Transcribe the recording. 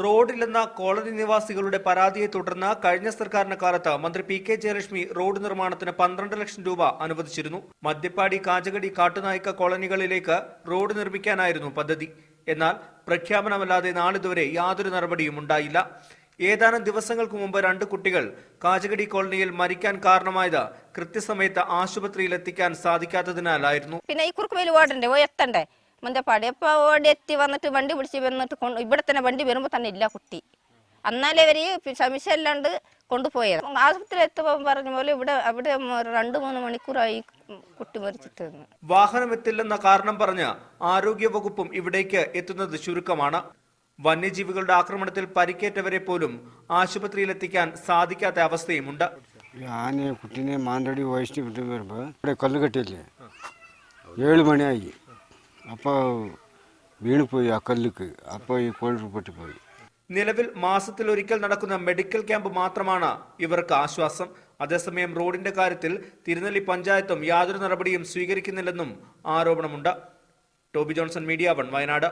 റോഡില്ലെന്ന colony നിവാസികളുടെ പരാതിയെ തുടർന്ന് കഴിഞ്ഞ സർക്കാരിന്റെ കാലത്ത് മന്ത്രി പി കെ ജയലക്ഷ്മി റോഡ് നിർമ്മാണത്തിന് 12 ലക്ഷം രൂപ അനുവദിച്ചിരുന്നു. മദ്യപ്പാടി, കാജഗടി, കാട്ടുനായ്ക്ക കോളനികളിലേക്ക് റോഡ് നിർമ്മിക്കാനായിരുന്നു പദ്ധതി. എന്നാൽ പ്രഖ്യാപനമല്ലാതെ നാളിതുവരെ യാതൊരു നടപടിയും ഉണ്ടായില്ല. ഏതാനും ദിവസങ്ങൾക്ക് മുമ്പ് 2 കുട്ടികൾ കാജഗടി കോളനിയിൽ മരിക്കാൻ കാരണമായത് കൃത്യസമയത്ത് ആശുപത്രിയിൽ എത്തിക്കാൻ സാധിക്കാത്തതിനാലായിരുന്നു. പിന്നെ ഈ കുറുക്കുവേലി ഓടണ്ടേ, എത്തണ്ടേ മന്ദപ്പാടി എപ്പോൾ ഓടി എത്തി വന്നിട്ട് വണ്ടി പിടിച്ച് വന്നിട്ട് ഇവിടെ തന്നെ വണ്ടി വരുമ്പോൾ തന്നെ ഇല്ല കുട്ടി. അന്നാലേ അവർ സംശയമില്ലാണ്ട് കൊണ്ടുപോയത്. ആശുപത്രിയിൽ എത്തുമ്പോൾ പറഞ്ഞ പോലെ അവിടെ 2-3 മണിക്കൂറായി കുട്ടി മരിച്ചിട്ട്. വാഹനം എത്തില്ലെന്ന കാരണം പറഞ്ഞ് ആരോഗ്യവകുപ്പും ഇവിടേക്ക് എത്തുന്നത് ചുരുക്കമാണ്. വന്യജീവികളുടെ ആക്രമണത്തിൽ പരിക്കേറ്റവരെ പോലും ആശുപത്രിയിൽ എത്തിക്കാൻ സാധിക്കാത്ത അവസ്ഥയുമുണ്ട്. ഞാൻ കുട്ടീനെ മാനന്തവാടി വഹിച്ചിട്ട് വിട്ടു വരുമ്പോൾ ഇവിടെ കല്ലുകെട്ടില്ലേ 7 മണിയായി. അപ്പോൾ വീണുപോയി ആ കല്ലുക്ക്. അപ്പോൾ ഈ കോഴി പൊട്ടിപ്പോയി. നിലവിൽ മാസത്തിലൊരിക്കൽ നടക്കുന്ന മെഡിക്കൽ ക്യാമ്പ് മാത്രമാണ് ഇവർക്ക് ആശ്വാസം. അതേസമയം റോഡിന്റെ കാര്യത്തിൽ തിരുനെല്ലി പഞ്ചായത്തും യാതൊരു നടപടിയും സ്വീകരിക്കുന്നില്ലെന്നും ആരോപണമുണ്ട്. ടോബി ജോൺസൺ, മീഡിയ 1, വയനാട്.